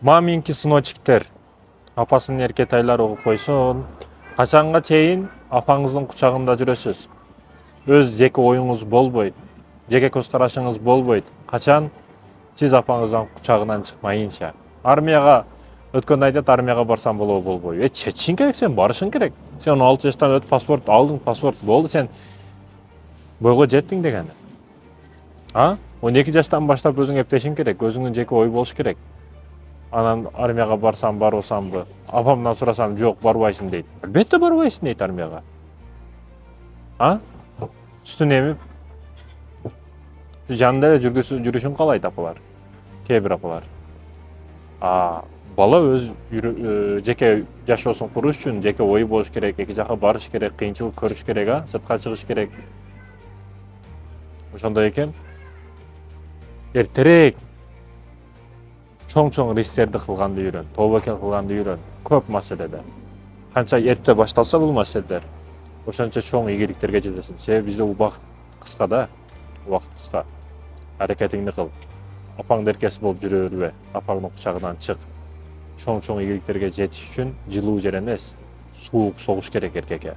Маминки сыночиктер, апасынын эркетайлары угуп койсун. Качанга чейин апаңыздын кучагында жүрөсүз. Өз жеке оюңуз болбойт, жеке көз карашыңыз болбойт. Качан сиз апаңыздын кучагынан чыкмайынча. Армияга өткөндө айтат, армияга барсам болобу болбойбу. Чечишиң керек, сен барышың керек. Сен 16 жаштан өтүп паспорт алдың, паспорт болду, сен бойго жеттиң дегени. 12 жаштан баштап өзүң эптешиң керек, өзүңдүн жеке ой болуш керек. Анан армияга барсам барбасамбы? Апамдан сурасам, жок, барбайсың дейт. Албетте барбайсың дейт армияга. Үстүнө эмип, жанында эле жүрүшүн каалайт апалар. Кээ бир апалар. Бала өз жеке жашоосун куруш үчүн жеке ой болуш керек, эки жака барыш керек, кыйынчылык көрүш керек, сыртка чыгыш керек. Ошондой экен, эртерээк чоң ристерди кылганды үйрөн, тобокел кылганды үйрөн. Көп маселеде. Канча эрте башталса бул маселелер, ошончо чоң ийгиликтерге жетесиң. Себеби бизде убакыт кыска да, убакыт кыска. Аракетиңди кыл. Апаңды эркеси болуп жүрө бербе, апаңдын кучагынан чык. Чоң ийгиликтерге жетиш үчүн жылуу жер эмес, суук согуш керек эркекке.